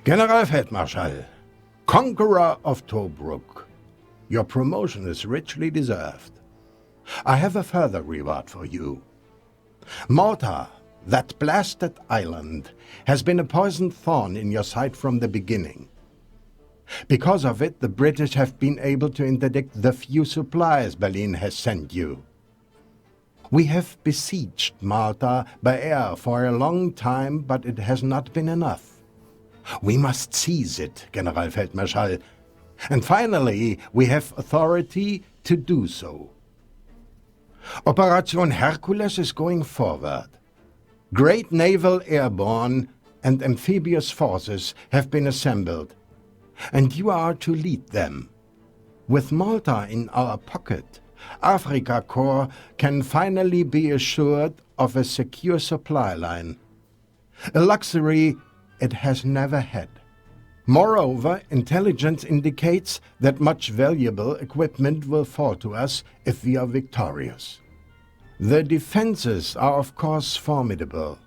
Generalfeldmarschall, Conqueror of Tobruk, your promotion is richly deserved. I have a further reward for you. Malta, that blasted island, has been a poisoned thorn in your side from the beginning. Because of it, the British have been able to interdict the few supplies Berlin has sent you. We have besieged Malta by air for a long time, but it has not been enough. We must seize it, Generalfeldmarschall, and finally we have authority to do so. Operation Herkules is going forward. Great naval, airborne, and amphibious forces have been assembled, and you are to lead them. With Malta in our pocket, Afrika Korps can finally be assured of a secure supply line, a luxury it has never had. Moreover, intelligence indicates that much valuable equipment will fall to us if we are victorious. The defenses are of course formidable,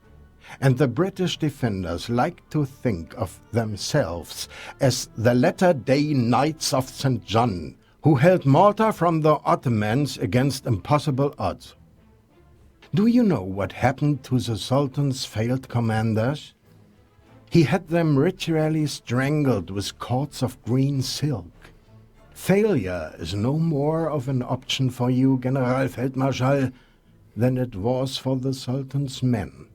and the British defenders like to think of themselves as the latter-day Knights of St. John, who held Malta from the Ottomans against impossible odds. Do you know what happened to the Sultan's failed commanders? He had them ritually strangled with cords of green silk. Failure is no more of an option for you, Generalfeldmarschall, than it was for the Sultan's men.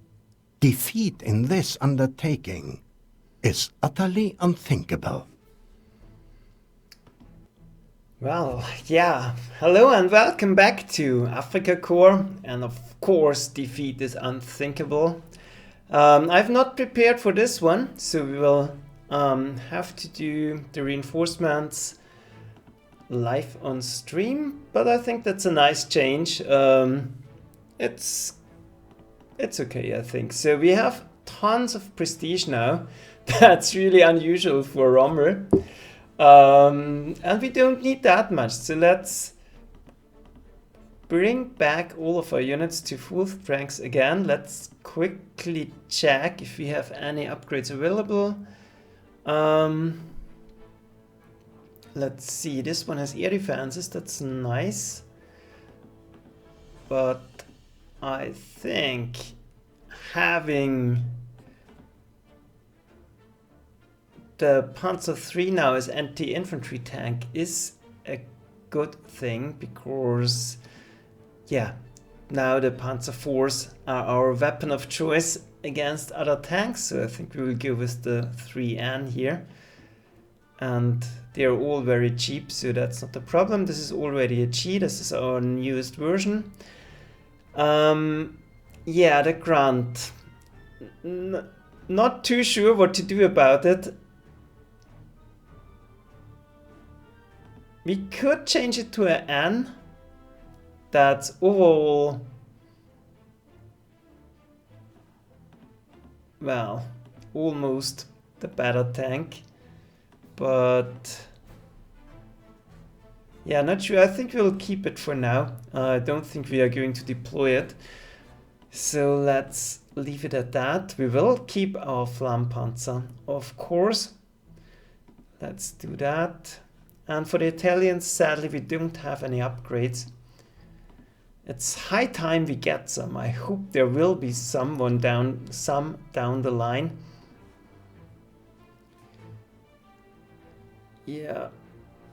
Defeat in this undertaking is utterly unthinkable. Well, yeah. Hello and welcome back to Afrika Korps, and of course defeat is unthinkable. I've not prepared for this one, so we will have to do the reinforcements live on stream, but I think that's a nice change. It's okay, I think. So we have tons of prestige now. That's really unusual for Rommel. And we don't need that much, so let's bring back all of our units to full strength again. Let's quickly check if we have any upgrades available. Let's see, this one has air defenses, that's nice. But I think having the Panzer III now as anti-infantry tank is a good thing, because yeah, now the Panzer IVs are our weapon of choice against other tanks, so I think we will go with the 3N here. And they're all very cheap, so that's not a problem. This is already a G, this is our newest version. Yeah, the Grant. Not too sure what to do about it. We could change it to an N. That's overall, well, almost the better tank. But yeah, not sure. I think we'll keep it for now. I don't think we are going to deploy it. So let's leave it at that. We will keep our Flampanzer, of course. Let's do that. And for the Italians, sadly, we don't have any upgrades. It's high time we get some. I hope there will be some down the line. Yeah,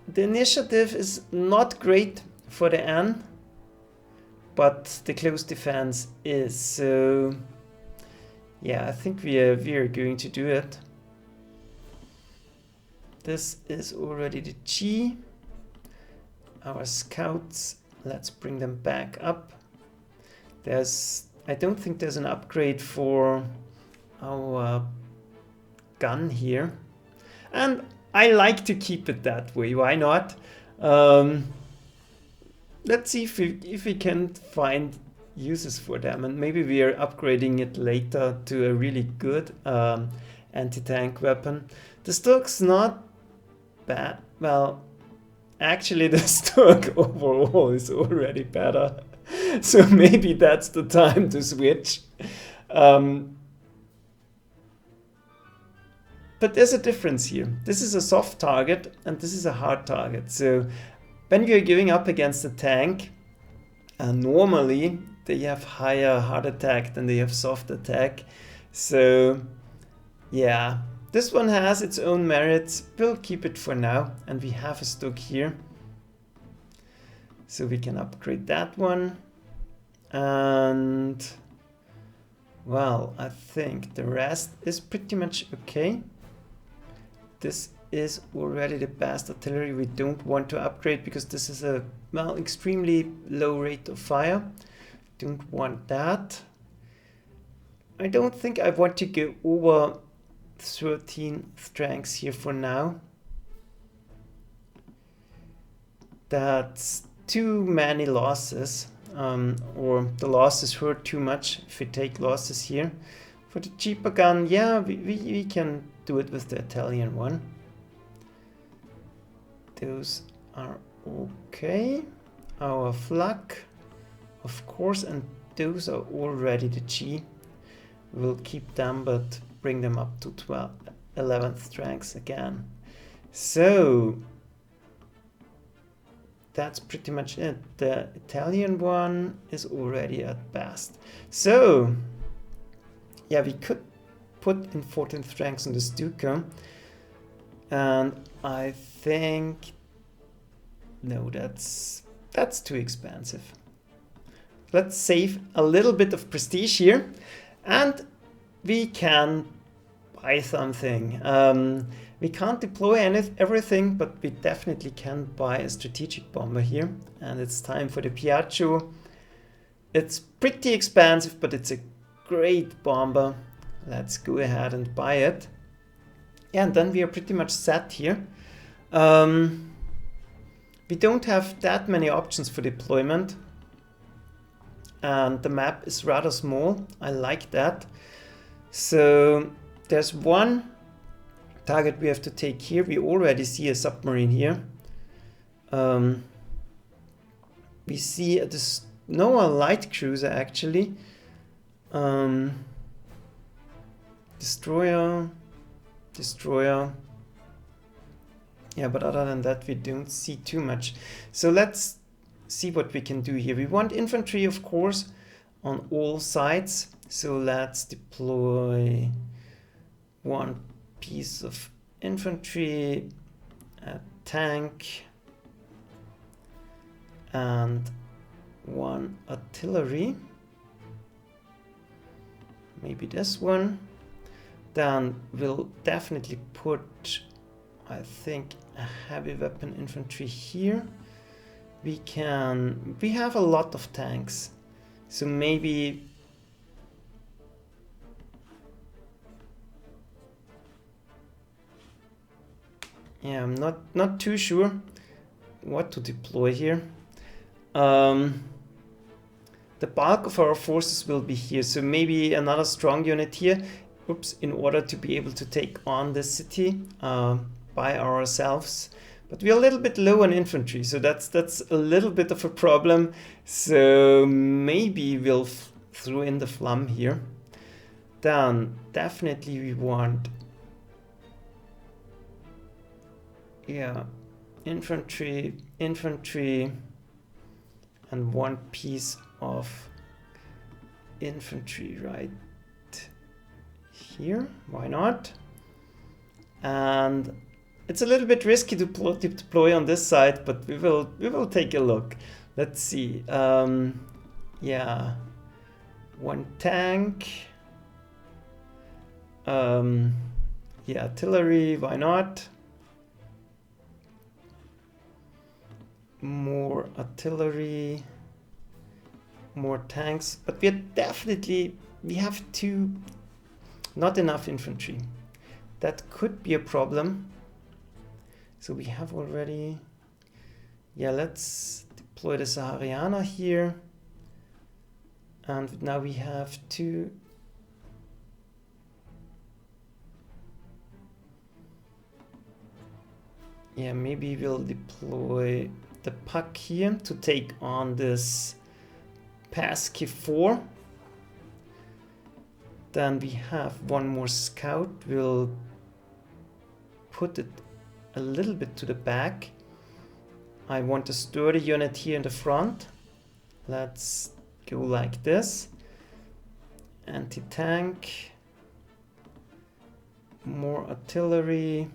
the initiative is not great for the N, but the close defense is. So yeah, I think we are going to do it. This is already the G. Our scouts, let's bring them back up. I don't think there's an upgrade for our gun here. And I like to keep it that way, why not? Let's see if we can find uses for them, and maybe we are upgrading it later to a really good anti-tank weapon. The Stork's not bad. Well, actually the Stork overall is already better. So maybe that's the time to switch. but there's a difference here. This is a soft target and this is a hard target. So when you're giving up against a tank, normally they have higher hard attack than they have soft attack. So yeah, this one has its own merits. We'll keep it for now, and we have a stock here. So we can upgrade that one. And well, I think the rest is pretty much okay. This is already the best artillery. We don't want to upgrade because this is a, well, extremely low rate of fire. Don't want that. I don't think I want to go over 13 strengths here for now. That's too many losses, or the losses hurt too much if we take losses here. For the cheaper gun, yeah, we can do it with the Italian one. Those are okay. Our flak, of course, and those are already the G. We'll keep them, but bring them up to 11th strengths again. So that's pretty much it. The Italian one is already at best. So yeah, we could put in 14th strengths on the Stuka, and I think no, that's too expensive. Let's save a little bit of prestige here, and we can buy something. We can't deploy everything, but we definitely can buy a strategic bomber here, and it's time for the Piaggio. It's pretty expensive, but it's a great bomber. Let's go ahead and buy it. Yeah, and then we are pretty much set here. We don't have that many options for deployment, and the map is rather small. I like that. So there's one target we have to take here. We already see a submarine here. We see a light cruiser actually. Destroyer. Yeah, but other than that, we don't see too much. So let's see what we can do here. We want infantry, of course, on all sides. So let's deploy one piece of infantry, a tank, and one artillery. Maybe this one. Then we'll definitely put, I think, a heavy weapon infantry here. We have a lot of tanks, so maybe yeah, I'm not too sure what to deploy here. The bulk of our forces will be here, so maybe another strong unit here. Oops, in order to be able to take on the city by ourselves. But we're a little bit low on infantry, so that's a little bit of a problem. So maybe we'll throw in the Flamme here. Then definitely we want, yeah, infantry, and one piece of infantry right here. Why not? And it's a little bit risky to deploy on this side, but we will take a look. Let's see. Yeah, one tank. Yeah, artillery. Why not? More artillery. More tanks. But we have not enough infantry. That could be a problem. So we have already, yeah, let's deploy the Sahariana here. And now we have two. Yeah, maybe we'll deploy the Puck here to take on this Pasky 4. Then we have one more scout. We'll put it a little bit to the back. I want a sturdy unit here in the front. Let's go like this. Anti-tank. More artillery.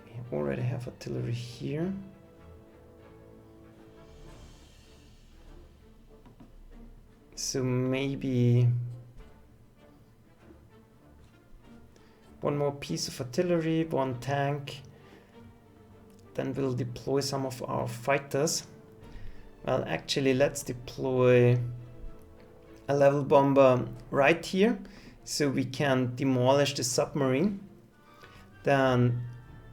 We already have artillery here. So maybe one more piece of artillery, one tank. Then we'll deploy some of our fighters. Well, actually, let's deploy a level bomber right here so we can demolish the submarine. Then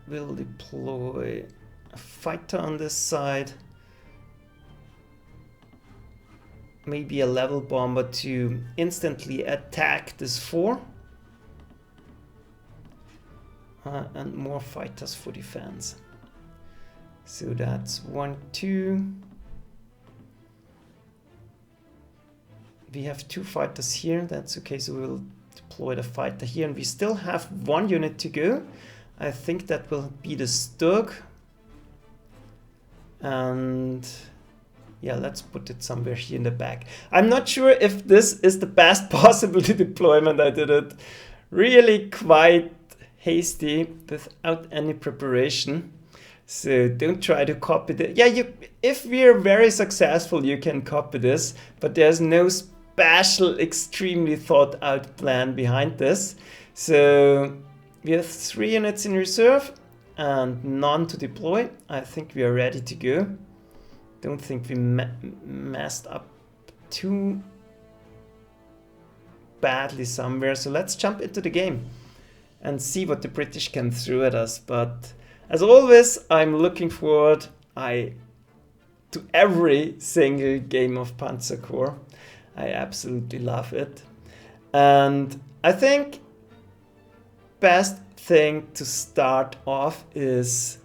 we'll deploy a fighter on this side. Maybe a level bomber to instantly attack this 4. And more fighters for defense. So that's 1, 2. We have 2 fighters here, that's okay, so we'll deploy the fighter here, and we still have 1 unit to go. I think that will be the Stug. And yeah, let's put it somewhere here in the back. I'm not sure if this is the best possible deployment. I did it really quite hasty without any preparation. So don't try to copy it. Yeah, if we're very successful, you can copy this, but there's no special, extremely thought out plan behind this. So we have 3 units in reserve and none to deploy. I think we are ready to go. Don't think we messed up too badly somewhere. So let's jump into the game and see what the British can throw at us. But as always, I'm looking forward to every single game of Panzer Corps. I absolutely love it. And I think best thing to start off is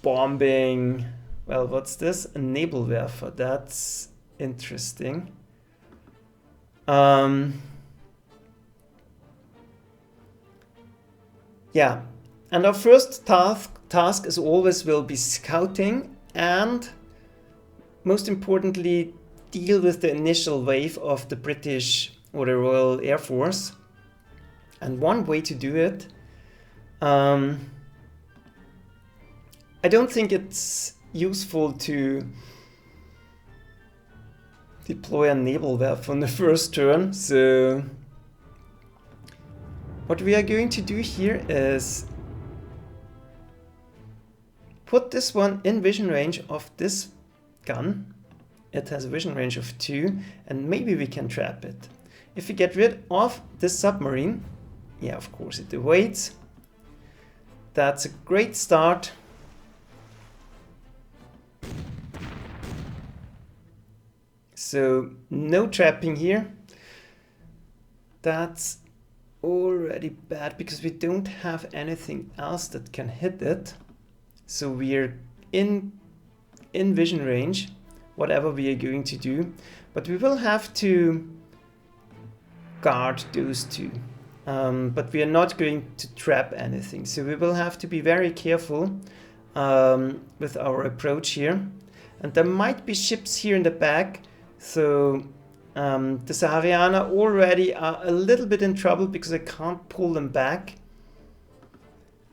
bombing. Well, what's this? A naval werfer. That's interesting. Yeah, and our first task as always will be scouting and most importantly deal with the initial wave of the British or the Royal Air Force. And one way to do it, I don't think it's useful to deploy a naval werfer on the first turn. So what we are going to do here is put this one in vision range of this gun. It has a vision range of 2 and maybe we can trap it. If we get rid of this submarine, yeah, of course it awaits. That's a great start. So no trapping here. That's already bad because we don't have anything else that can hit it. So we're in vision range, whatever we are going to do. But we will have to guard those 2. But we are not going to trap anything. So we will have to be very careful with our approach here. And there might be ships here in the back. So the Sahariana already are a little bit in trouble because I can't pull them back.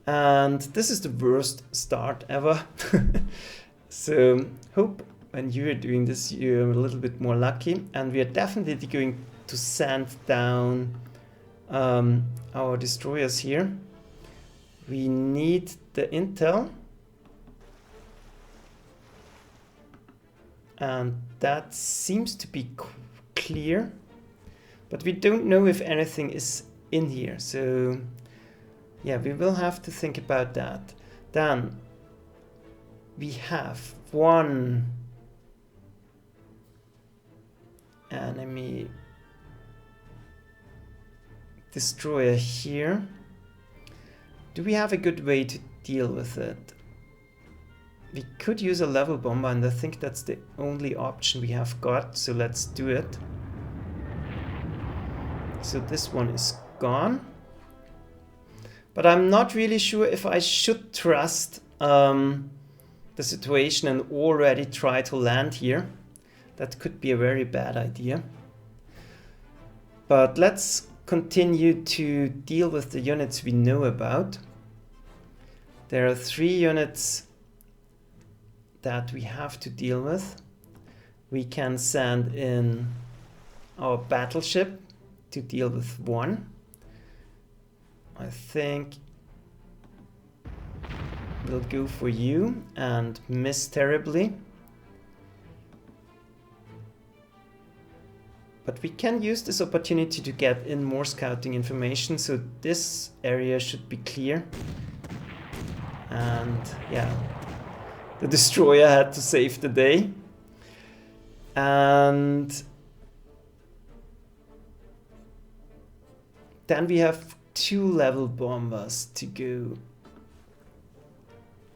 And this is the worst start ever. So hope when you're doing this you're a little bit more lucky. And we are definitely going to send down our destroyers here. We need the intel. And that seems to be clear, but we don't know if anything is in here. So yeah, we will have to think about that. Then we have 1 enemy destroyer here. Do we have a good way to deal with it? We could use a level bomber, and I think that's the only option we have got, so let's do it. So this one is gone. But I'm not really sure if I should trust the situation and already try to land here. That could be a very bad idea. But let's continue to deal with the units we know about. There are 3 units that we have to deal with. We can send in our battleship to deal with 1. I think we'll go for you and miss terribly. But we can use this opportunity to get in more scouting information, so this area should be clear. And yeah, the destroyer had to save the day. And then we have 2 level bombers to go.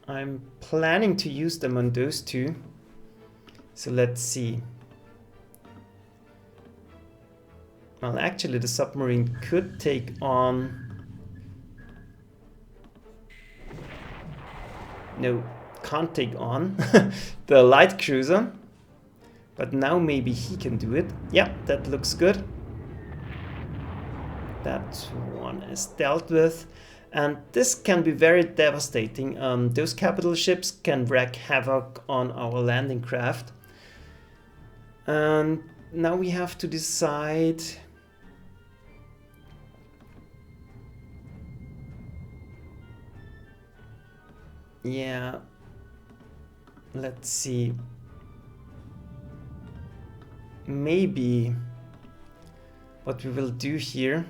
I'm planning to use them on those 2. So let's see. Well, actually the submarine could take on... No, can't take on the light cruiser. But now maybe he can do it. Yeah, that looks good. That one is dealt with. And this can be very devastating. Those capital ships can wreak havoc on our landing craft. And now we have to decide... Yeah, let's see. Maybe what we will do here,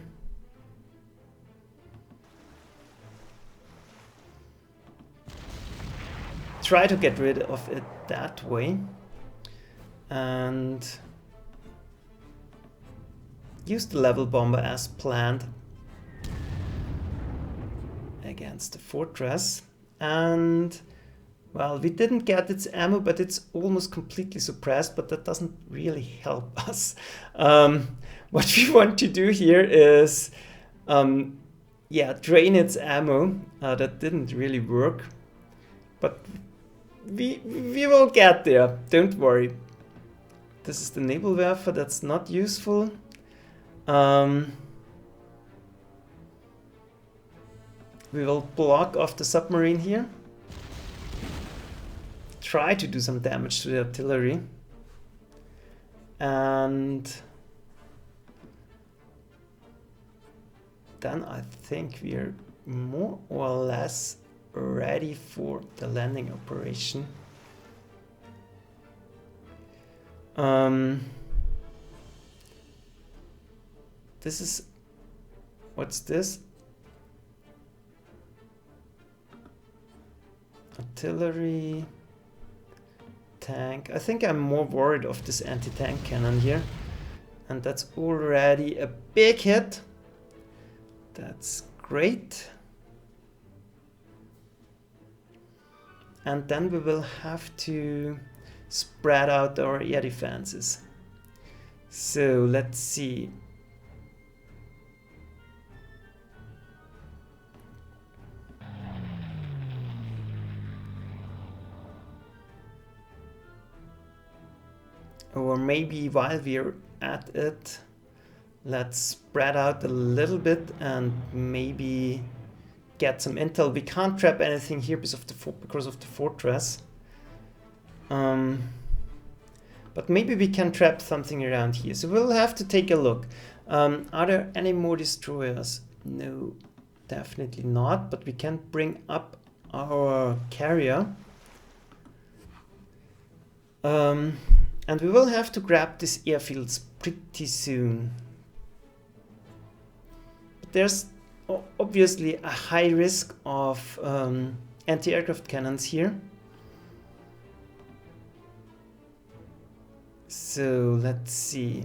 try to get rid of it that way and use the level bomber as planned against the fortress. And well, we didn't get its ammo, but it's almost completely suppressed, but that doesn't really help us. What we want to do here is yeah, drain its ammo. That didn't really work, but we will get there, don't worry. This is the naval werfer, that's not useful. We will block off the submarine here. Try to do some damage to the artillery. And then I think we are more or less ready for the landing operation. This is... What's this? Artillery, tank. I think I'm more worried of this anti-tank cannon here. And that's already a big hit. That's great. And then we will have to spread out our air defenses. So let's see. Or maybe while we're at it, let's spread out a little bit and maybe get some intel. We can't trap anything here because of the fortress. But maybe we can trap something around here. So we'll have to take a look. Are there any more destroyers? No, definitely not. But we can bring up our carrier. And we will have to grab these airfields pretty soon. But there's obviously a high risk of anti-aircraft cannons here. So let's see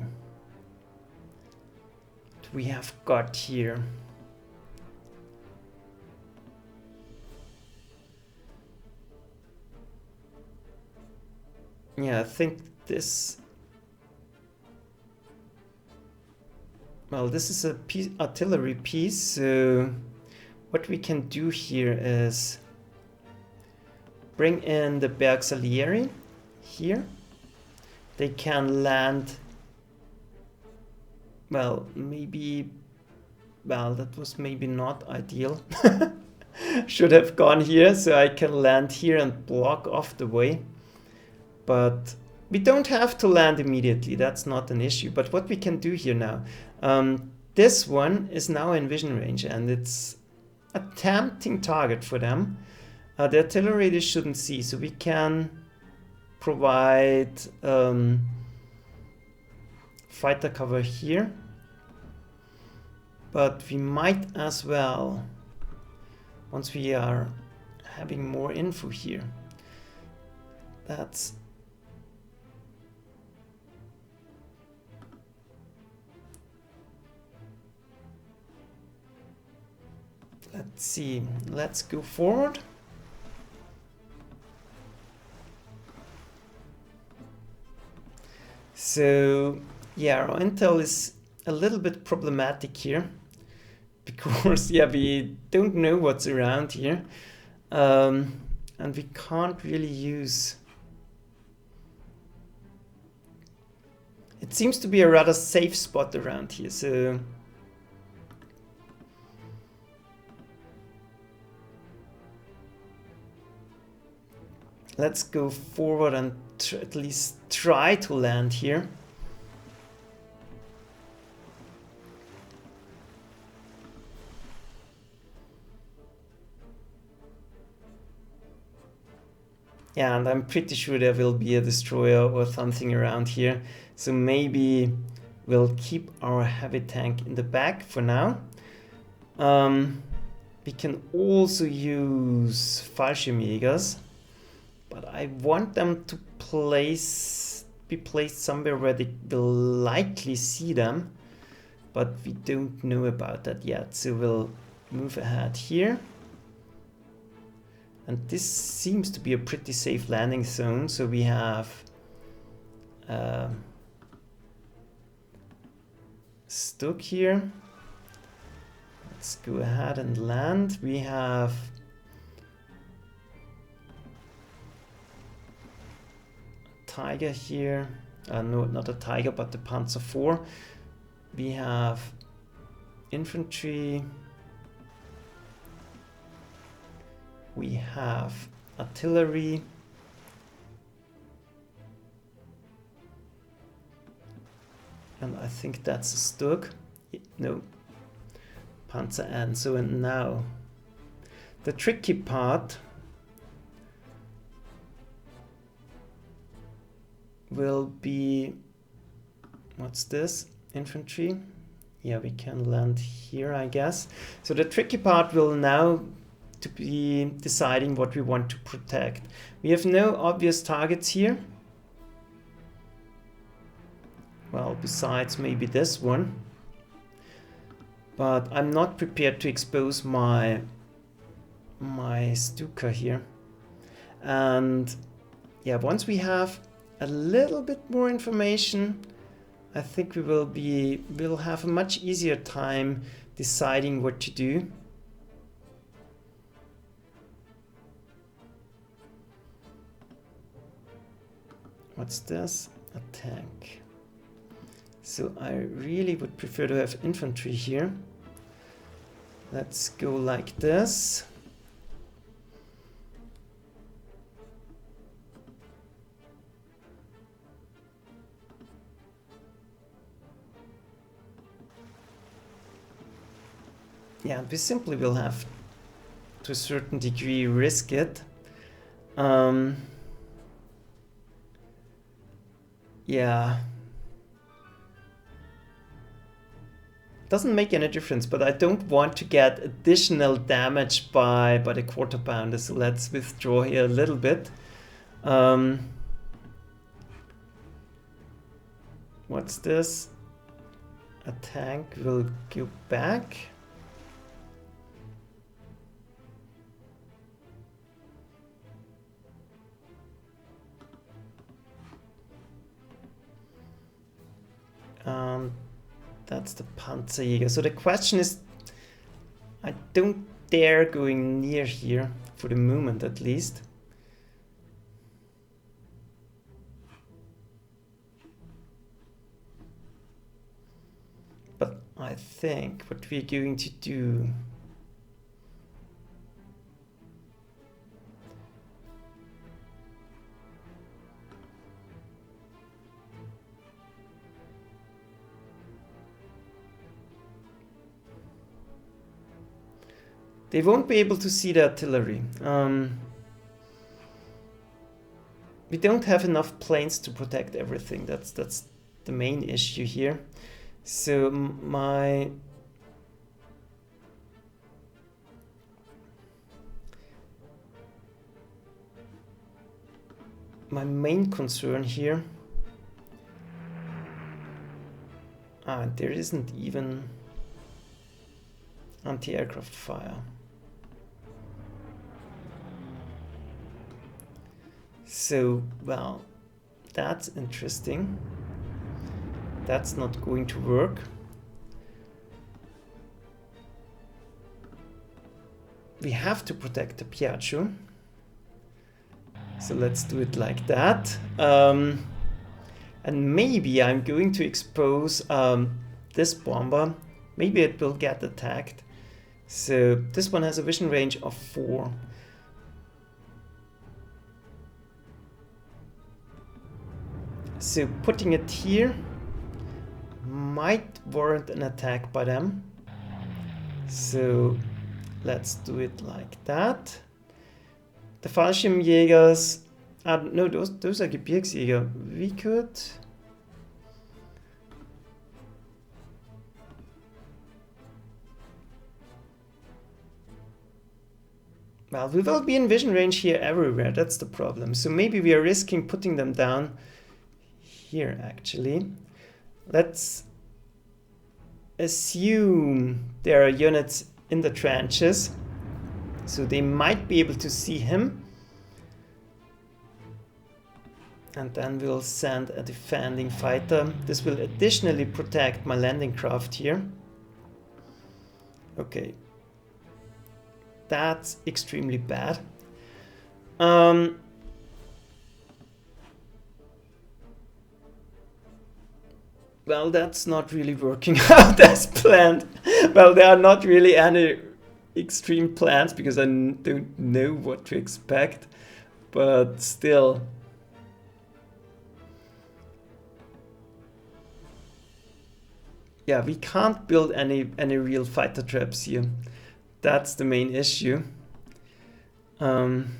what we have got here. Yeah, I think this well, this is a artillery piece, so what we can do here is bring in the Bergsalieri here. They can land, well, maybe, well, that was maybe not ideal. Should have gone here, so I can land here and block off the way. But we don't have to land immediately, that's not an issue. But what we can do here now, this one is now in vision range, and it's a tempting target for them. The artillery they shouldn't see, so we can provide fighter cover here. But we might as well, once we are having more info here, let's see, let's go forward. So yeah, our intel is a little bit problematic here because yeah, we don't know what's around here, and we can't really use. It seems to be a rather safe spot around here, so let's go forward and at least try to land here. Yeah, and I'm pretty sure there will be a destroyer or something around here. So maybe we'll keep our heavy tank in the back for now. We can also use Fallschirmjägers, but I want them to be placed somewhere where they will likely see them, but we don't know about that yet. So we'll move ahead here. And this seems to be a pretty safe landing zone, so we have Stuck here. Let's go ahead and land. We have Tiger here. No, not a Tiger, but the Panzer IV. We have infantry. We have artillery. And I think that's a Stug. No. Panzer N. So and now the tricky part will be, what's this? Infantry. Yeah, we can land here, I guess. So the tricky part will now to be deciding what we want to protect. We have no obvious targets here. Well, besides maybe this one. But I'm not prepared to expose my Stuka here. And yeah, once we have a little bit more information, I think we'll have a much easier time deciding what to do. What's this? A tank. So I really would prefer to have infantry here. Let's go like this. Yeah, we simply will have to a certain degree risk it. Yeah. Doesn't make any difference, but I don't want to get additional damage by the quarter pounder, so let's withdraw here a little bit. What's this? A tank will go back. That's the Panzer. So the question is, I don't dare going near here, for the moment at least. But I think what we're going to do... They won't be able to see the artillery. We don't have enough planes to protect everything. That's the main issue here. So my main concern here, there isn't even anti-aircraft fire. So, well, that's interesting. That's not going to work. We have to protect the Piaggio. So let's do it like that. And maybe I'm going to expose this bomber. Maybe it will get attacked. So this one has a vision range of 4. So putting it here might warrant an attack by them. So let's do it like that. The Fallschirmjägers, no, those are Gebirgsjäger. We could... Well, we will be in vision range here everywhere, that's the problem. So maybe we are risking putting them down here, actually. Let's assume there are units in the trenches, so they might be able to see him. And then we'll send a defending fighter. This will additionally protect my landing craft here. Okay. That's extremely bad. Well, that's not really working out as planned. Well, there are not really any extreme plans because I don't know what to expect. But still. Yeah, we can't build any real fighter traps here. That's the main issue. And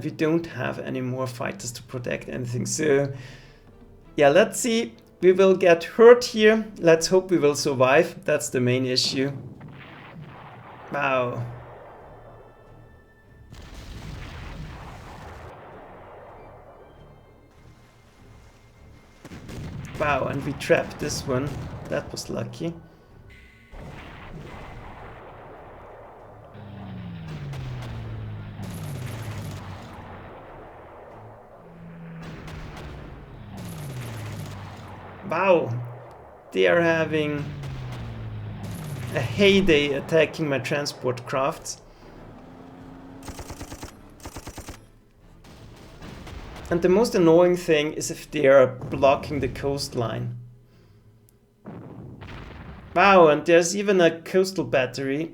we don't have any more fighters to protect anything. So, yeah, let's see. We will get hurt here. Let's hope we will survive. That's the main issue. Wow. Wow, and we trapped this one. That was lucky. Wow, they are having a heyday attacking my transport crafts. And the most annoying thing is if they are blocking the coastline. Wow, and there's even a coastal battery.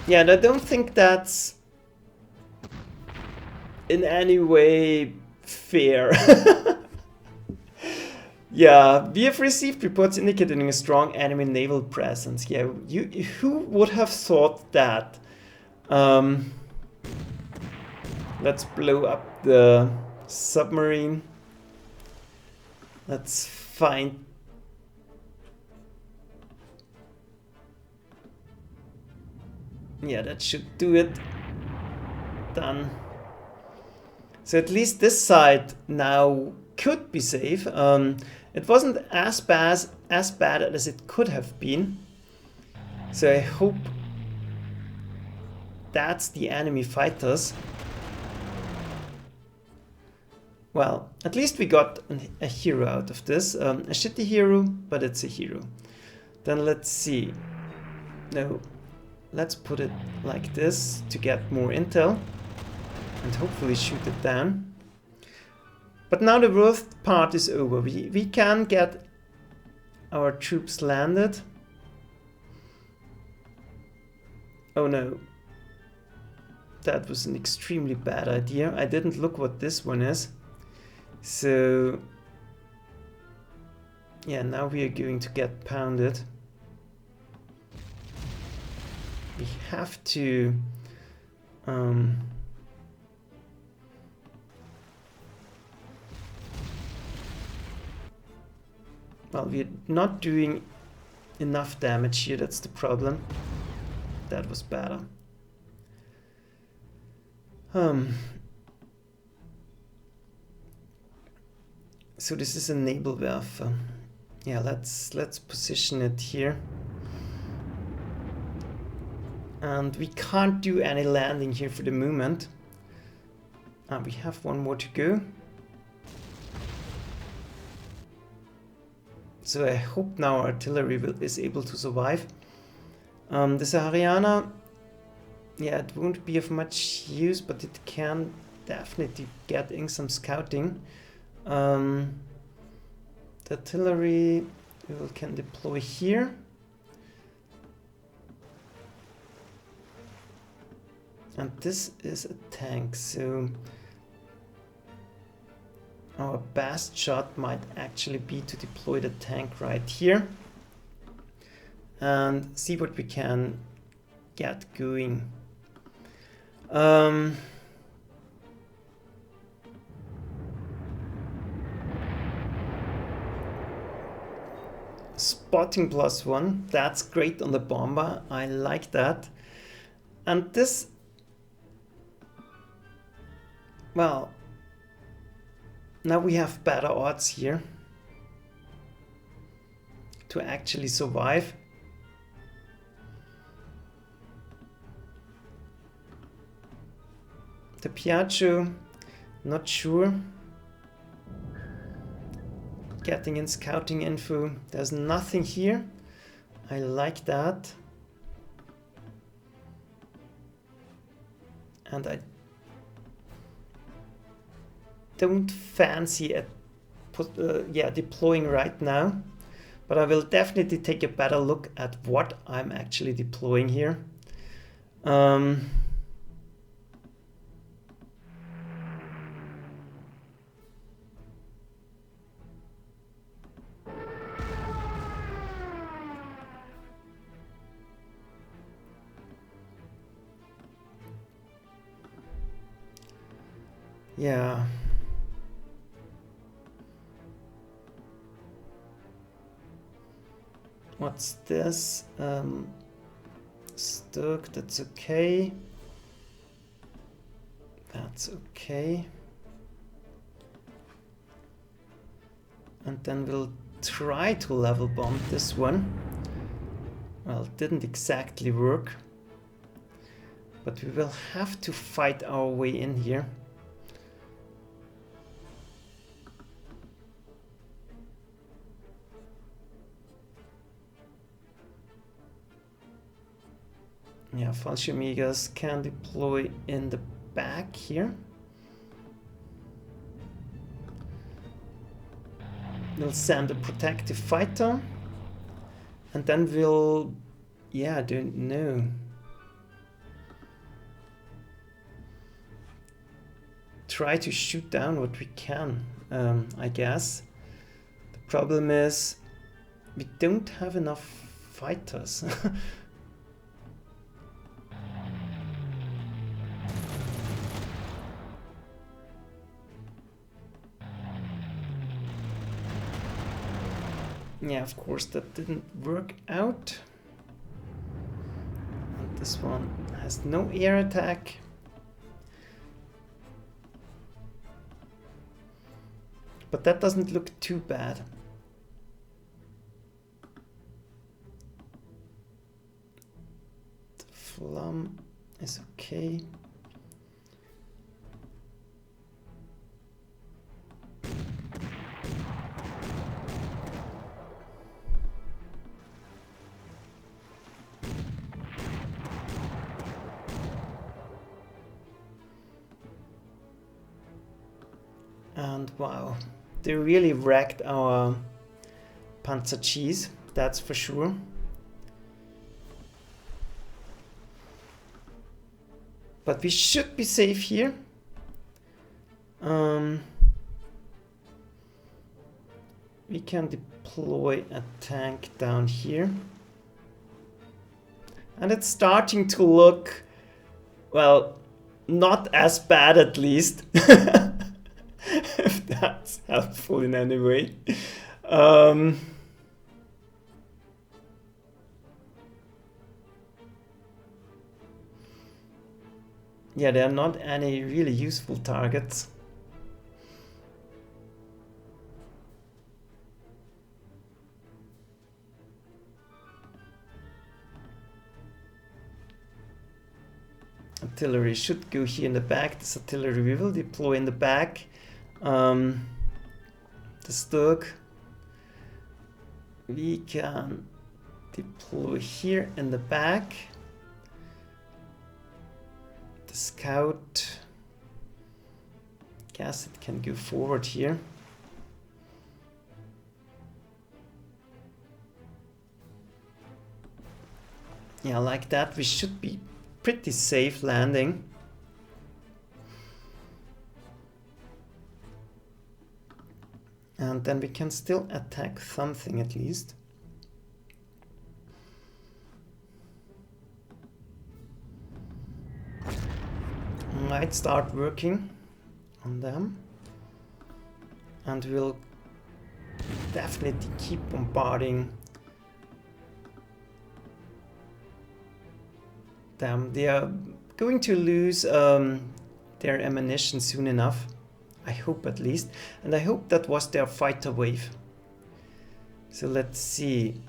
Yeah, and I don't think that's in any way fair. Yeah, we have received reports indicating a strong enemy naval presence. Yeah, who would have thought that? Let's blow up the submarine. Let's find... Yeah, that should do it. Done. So at least this side now could be safe. It wasn't as bad as it could have been. So I hope that's the enemy fighters. Well, at least we got a hero out of this. A shitty hero, but it's a hero. Then let's see. No, let's put it like this to get more intel and hopefully shoot it down. But now the worst part is over. We can get our troops landed. Oh no. That was an extremely bad idea. I didn't look what this one is. So yeah, now we are going to get pounded. We have to well, we're not doing enough damage here, that's the problem. That was better. So this is a naval werfer. Yeah, let's position it here. And we can't do any landing here for the moment. We have one more to go. So I hope now artillery is able to survive. The Sahariana, yeah, it won't be of much use, but it can definitely get in some scouting. The artillery we can deploy here. And this is a tank, so our best shot might actually be to deploy the tank right here and see what we can get going. Spotting +1, that's great on the bomber, I like that. And this, well, now we have better odds here to actually survive. The Piaggio, not sure. Getting in scouting info, there's nothing here. I like that. And I don't fancy deploying right now, but I will definitely take a better look at what I'm actually deploying here. Yeah. What's this? Stuck, that's okay. That's okay. And then we'll try to level bomb this one. Well, it didn't exactly work. But we will have to fight our way in here. Yeah, Fallschirmjägers can deploy in the back here. We'll send a protective fighter. And then we'll... yeah, I don't know. Try to shoot down what we can, I guess. The problem is we don't have enough fighters. Yeah, of course that didn't work out. And this one has no air attack. But that doesn't look too bad. The Flum is okay. And wow, they really wrecked our Panzer cheese, that's for sure. But we should be safe here. We can deploy a tank down here. And it's starting to look, well, not as bad at least. If that's helpful in any way. Yeah, there are not any really useful targets. Artillery should go here in the back. This artillery we will deploy in the back. The Stug we can deploy here in the back. The Scout, guess it can go forward here. Yeah, like that we should be pretty safe landing. And then we can still attack something at least. Might start working on them. And we'll definitely keep bombarding them. They are going to lose their ammunition soon enough. I hope at least. And I hope that was their fighter wave. So let's see.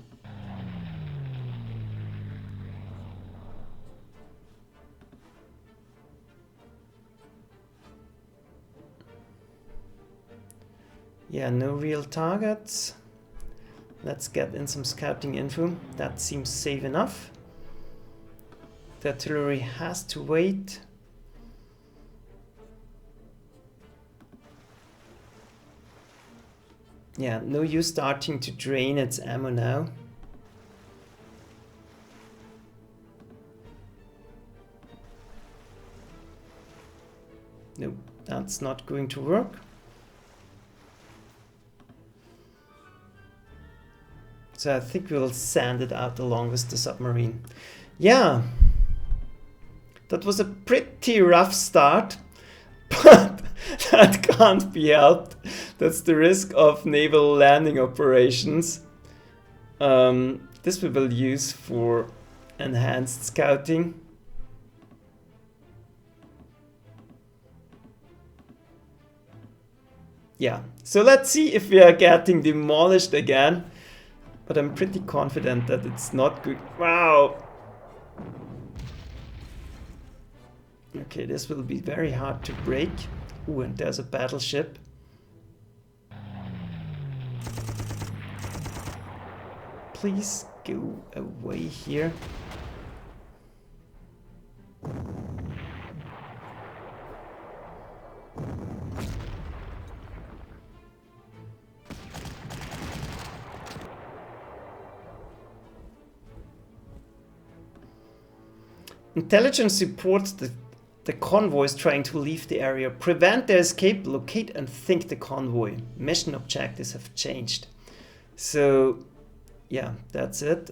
Yeah, no real targets. Let's get in some scouting info. That seems safe enough. The artillery has to wait. Yeah, no use starting to drain its ammo now. Nope, that's not going to work. So I think we'll sand it out along with the submarine. Yeah, that was a pretty rough start, but that can't be helped. That's the risk of naval landing operations. This we will use for enhanced scouting. Yeah, so let's see if we are getting demolished again. But I'm pretty confident that it's not good. Wow! Okay, this will be very hard to break. Ooh, and there's a battleship. Please go away here. Intelligence reports that the convoy is trying to leave the area. Prevent their escape, locate and think the convoy. Mission objectives have changed. So, yeah, that's it.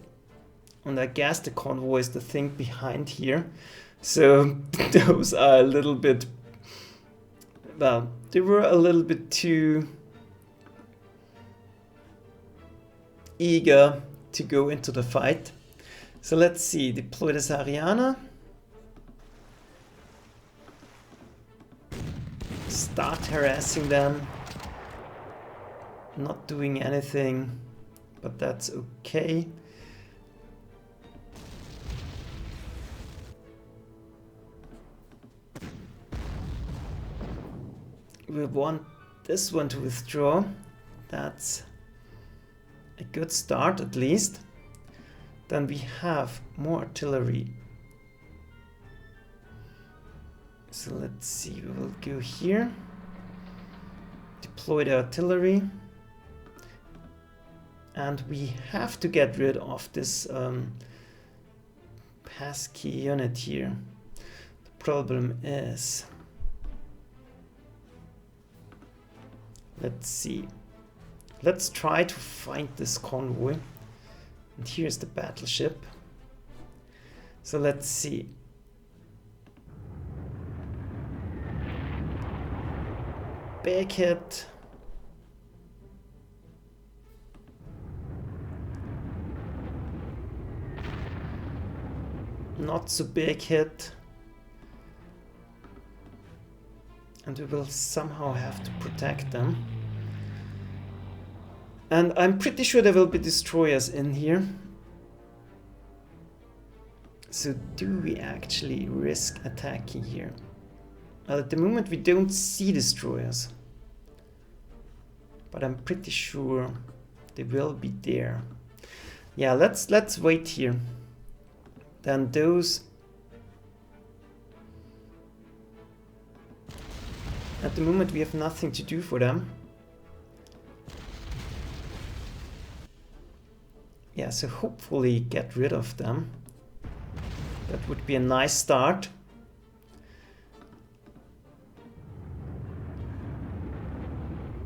And I guess the convoy is the thing behind here. So, those are a little bit... Well, they were a little bit too eager to go into the fight. So let's see, deploy this Ariana. Start harassing them. Not doing anything, but that's okay. we want this one to withdraw. That's a good start at least. Then we have more artillery. So let's see, we will go here. Deploy the artillery. And we have to get rid of this pesky unit here. The problem is, let's see. Let's try to find this convoy. And here's the battleship. So let's see. Big hit. Not so big hit. And we will somehow have to protect them. And I'm pretty sure there will be destroyers in here. So do we actually risk attacking here? Well, at the moment we don't see destroyers. But I'm pretty sure they will be there. Yeah, let's wait here. Then those... At the moment we have nothing to do for them. Yeah, so hopefully get rid of them. That would be a nice start.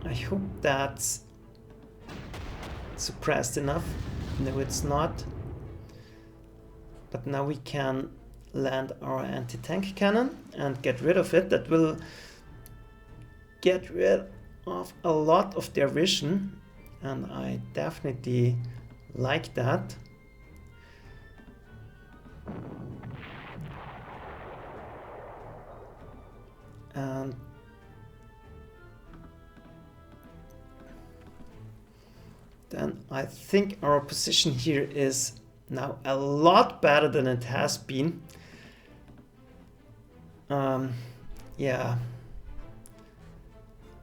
I hope that's suppressed enough. No, it's not. But now we can land our anti-tank cannon and get rid of it. That will get rid of a lot of their vision. And I definitely like that. And then I think our position here is now a lot better than it has been. Yeah.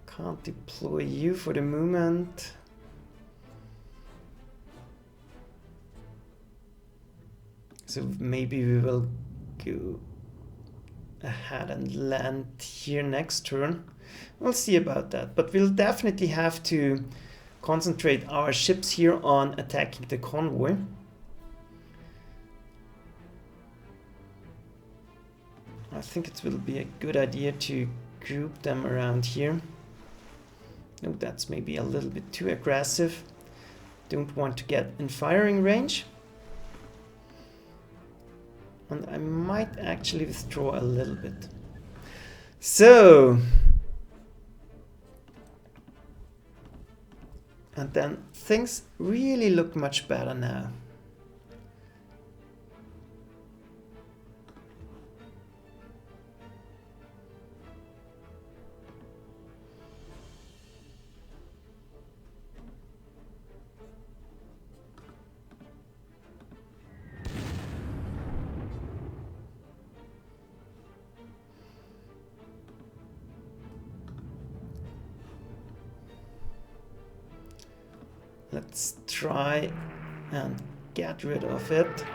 Can't deploy you for the moment. So maybe we will go ahead and land here next turn. We'll see about that. But we'll definitely have to concentrate our ships here on attacking the convoy. I think it will be a good idea to group them around here. No, that's maybe a little bit too aggressive. Don't want to get in firing range. And I might actually withdraw a little bit. So, and then things really look much better now. Let's try and get rid of it.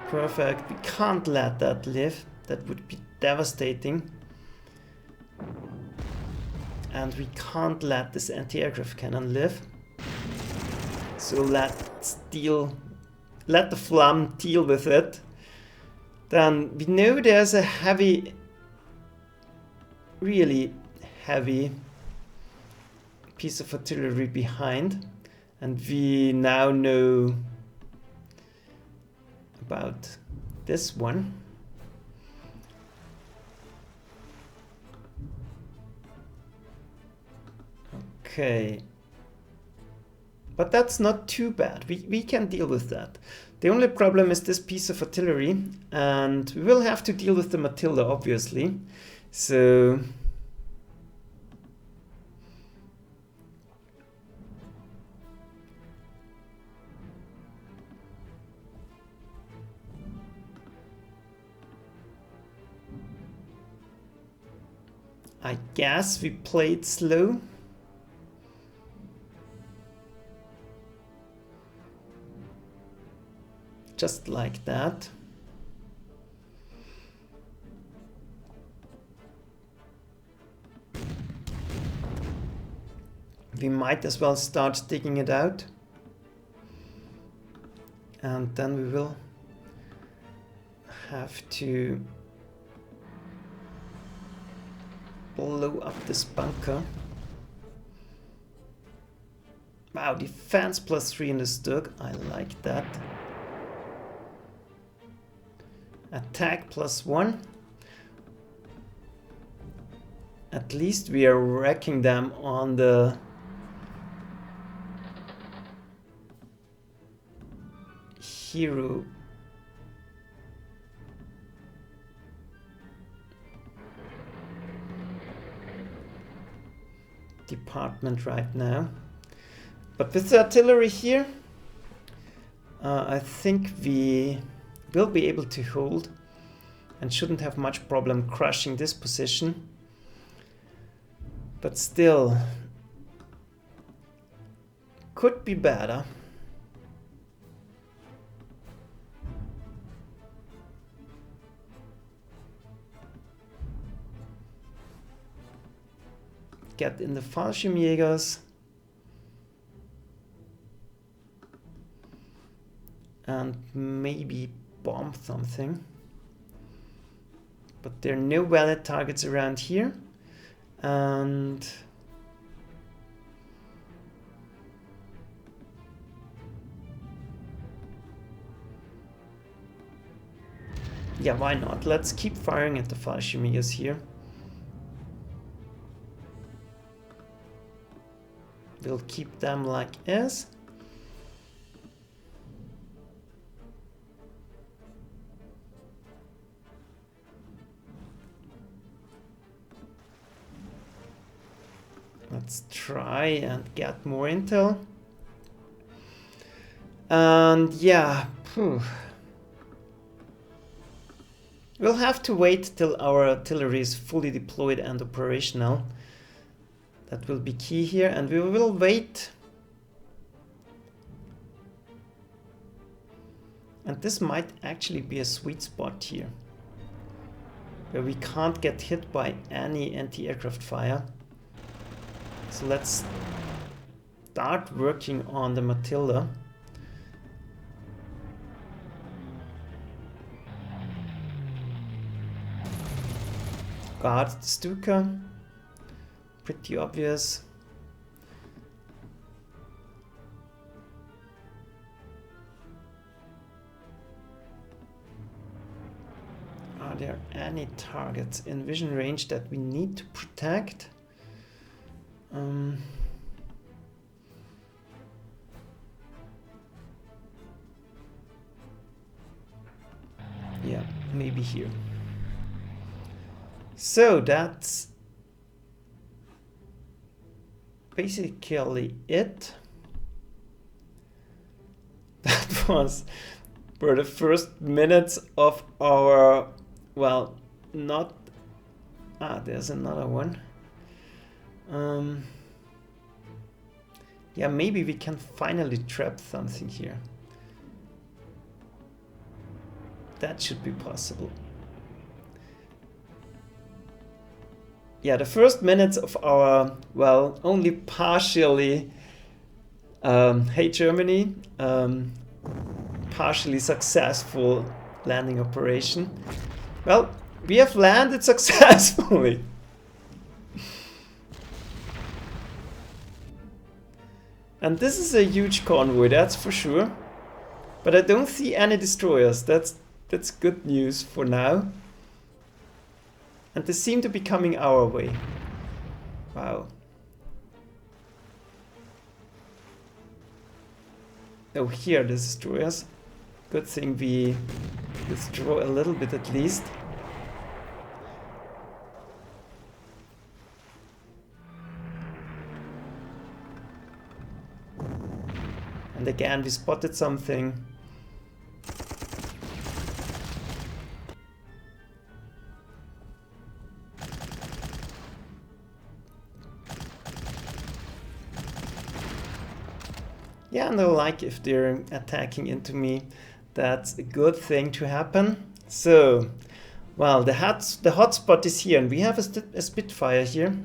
Perfect. We can't let that live. That would be devastating. And we can't let this anti-aircraft cannon live. So let's let the Flam deal with it. Then we know there's a heavy, really heavy piece of artillery behind. And we now know about this one. Okay. But that's not too bad. We can deal with that. The only problem is this piece of artillery. And we will have to deal with the Matilda, obviously. So... I guess we played slow. Just like that. We might as well start digging it out. And then we will have to blow up this bunker. Wow, defense +3 in the Stug. I like that. Attack +1. At least we are wrecking them on the hero department right now. But with the artillery here, I think we will be able to hold and shouldn't have much problem crushing this position. But still, could be better. Get in the Fallschirmjägers. And maybe bomb something. But there are no valid targets around here. And yeah, why not? Let's keep firing at the Fallschirmjägers here. We'll keep them like is. Let's try and get more intel. And yeah, we'll have to wait till our artillery is fully deployed and operational. That will be key here, and we will wait. And this might actually be a sweet spot here, where we can't get hit by any anti-aircraft fire. So let's start working on the Matilda. Guard the Stuka. Pretty obvious. Are there any targets in vision range that we need to protect? Yeah, maybe here. So that's basically it. That was for the first minutes of our, well, not, there's another one. Yeah, maybe we can finally trap something here. That should be possible. Yeah, the first minutes of our, well, only partially, hey Germany, partially successful landing operation. Well, we have landed successfully. And this is a huge convoy, that's for sure. But I don't see any destroyers. That's good news for now. And they seem to be coming our way. Wow. Oh, here are the destroyers. Good thing we withdraw a little bit at least. And again, we spotted something. Yeah, and I like if they're attacking into me. That's a good thing to happen. So, well, the hotspot is here, and we have a Spitfire here.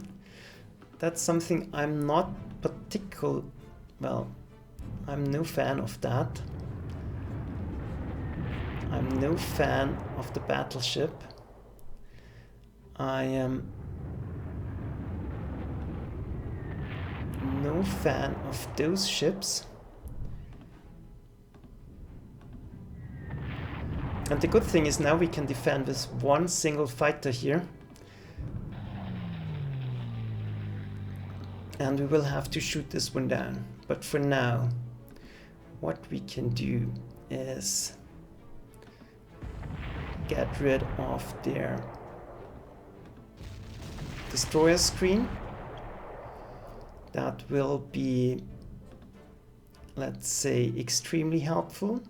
That's something I'm not particular. Well, I'm no fan of that. I'm no fan of the battleship. I am no fan of those ships. And the good thing is now we can defend with one single fighter here. And we will have to shoot this one down. But for now, what we can do is get rid of their destroyer screen. That will be, let's say, extremely helpful.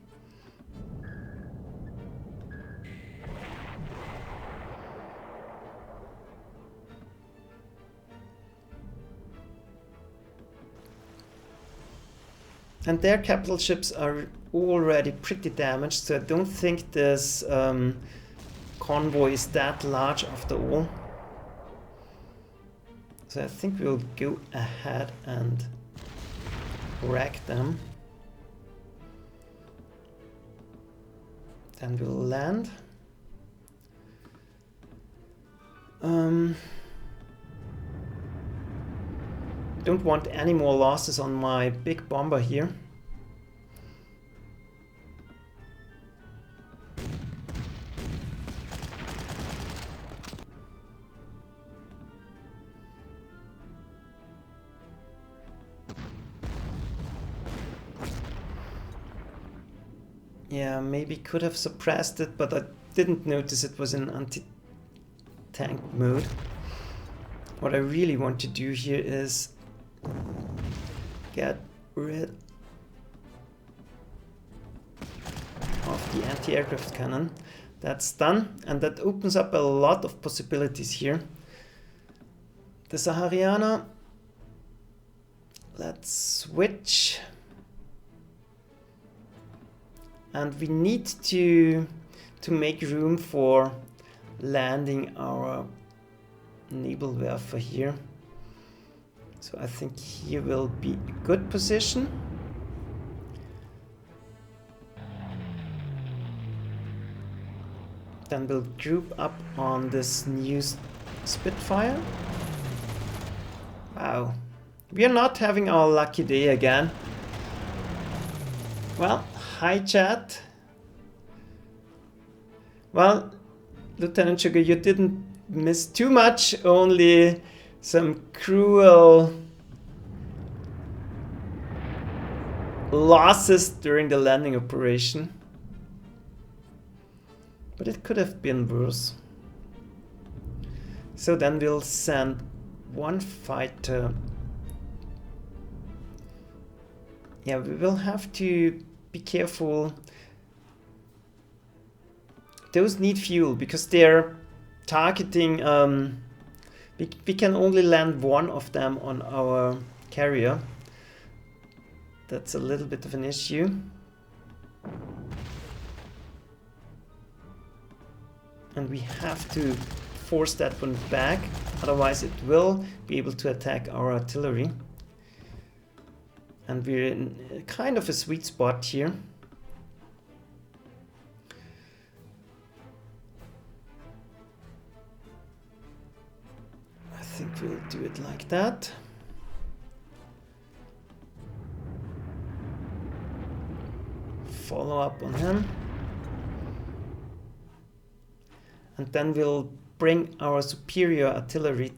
And their capital ships are already pretty damaged, so I don't think this convoy is that large after all. So I think we'll go ahead and wreck them. Then we'll land. Don't want any more losses on my big bomber here. Yeah, maybe could have suppressed it, but I didn't notice it was in anti-tank mode. What I really want to do here is get rid of the anti-aircraft cannon. That's done, and that opens up a lot of possibilities here. The Sahariana, let's switch. And we need to make room for landing our naval werfer here. So I think here will be a good position. Then we'll group up on this new Spitfire. Wow, we are not having our lucky day again. Well, hi chat. Well, Lieutenant Sugar, you didn't miss too much, only some cruel losses during the landing operation. But it could have been worse. So then we'll send one fighter. Yeah, we will have to be careful. Those need fuel because they're targeting. We can only land one of them on our carrier. That's a little bit of an issue. And we have to force that one back, otherwise it will be able to attack our artillery. And we're in kind of a sweet spot here. I think we'll do it like that. Follow up on him. And then we'll bring our superior artillery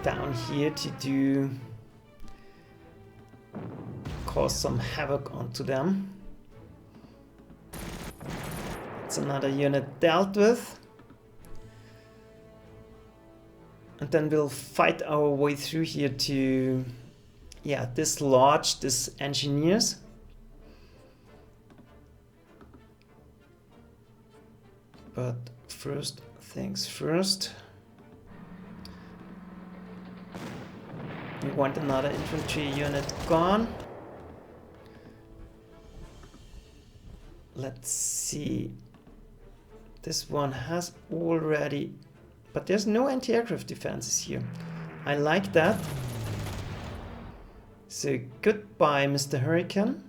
down here to cause some havoc onto them. It's another unit dealt with. And then we'll fight our way through here to, yeah, dislodge these engineers. But first things first. We want another infantry unit gone. Let's see. This one has already... But there's no anti-aircraft defenses here. I like that. So goodbye, Mr. Hurricane.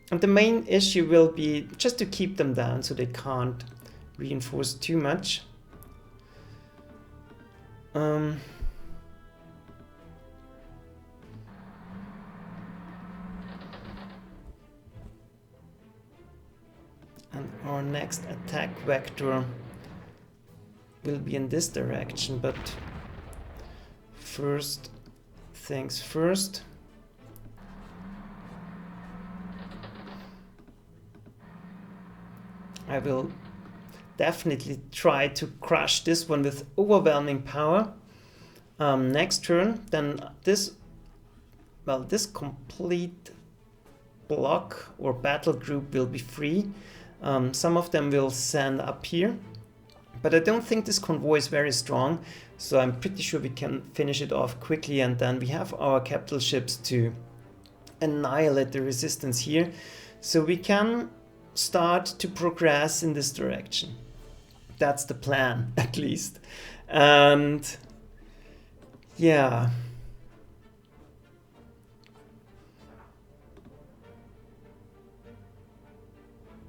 And the main issue will be just to keep them down so they can't reinforce too much. And our next attack vector will be in this direction, but first things first. I will definitely try to crush this one with overwhelming power. Next turn, then this complete block or battle group will be free. Some of them will send up here, but I don't think this convoy is very strong, so I'm pretty sure we can finish it off quickly, and then we have our capital ships to annihilate the resistance here, so we can start to progress in this direction. That's the plan, at least. And yeah,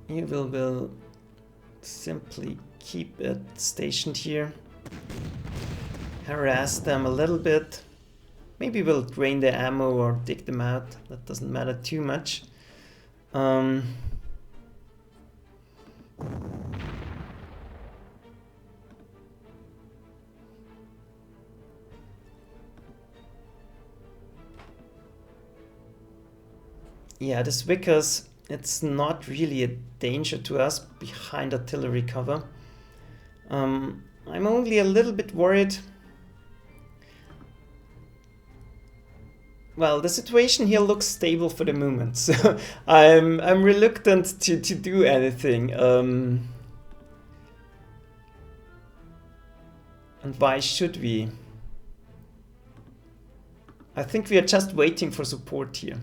you will simply keep it stationed here, harass them a little bit. Maybe we'll drain their ammo or dig them out. That doesn't matter too much. Yeah, this Vickers, it's not really a danger to us behind artillery cover. I'm only a little bit worried. Well, the situation here looks stable for the moment, so I'm reluctant to do anything. And why should we? I think we are just waiting for support here.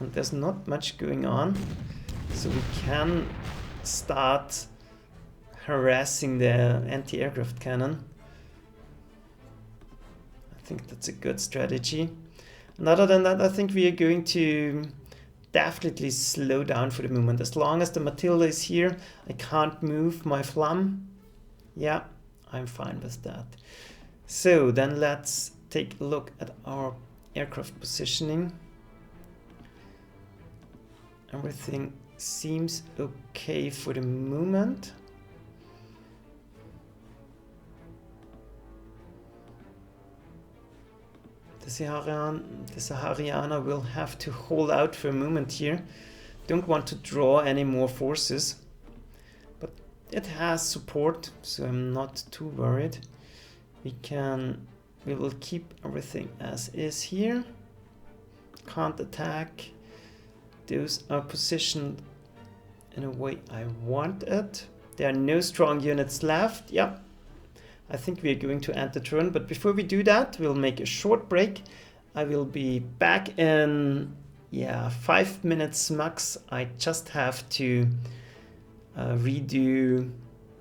And there's not much going on, so we can start harassing the anti-aircraft cannon. I think that's a good strategy. And other than that, I think we are going to definitely slow down for the moment. As long as the Matilda is here, I can't move my Flam. Yeah, I'm fine with that. So then let's take a look at our aircraft positioning. Everything seems okay for the moment. The Sahariana will have to hold out for a moment here. Don't want to draw any more forces, but it has support, so I'm not too worried. We will keep everything as is here. Can't attack. Those are positioned in a way I want it. There are no strong units left. Yeah, I think we are going to end the turn, but before we do that, we'll make a short break. I will be back in 5 minutes max. I just have to redo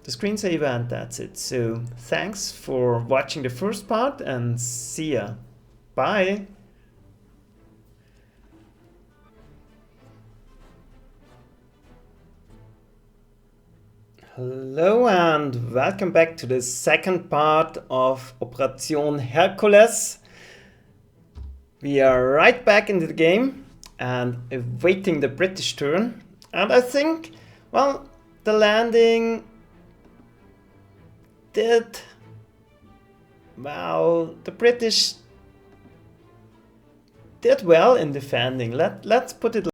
the screensaver and that's it. So thanks for watching the first part and see ya. Bye. Hello and welcome back to the second part of Operation Herkules. We are right back into the game and awaiting the British turn. And I think, well, the landing did... Well, the British did well in defending. Let's put it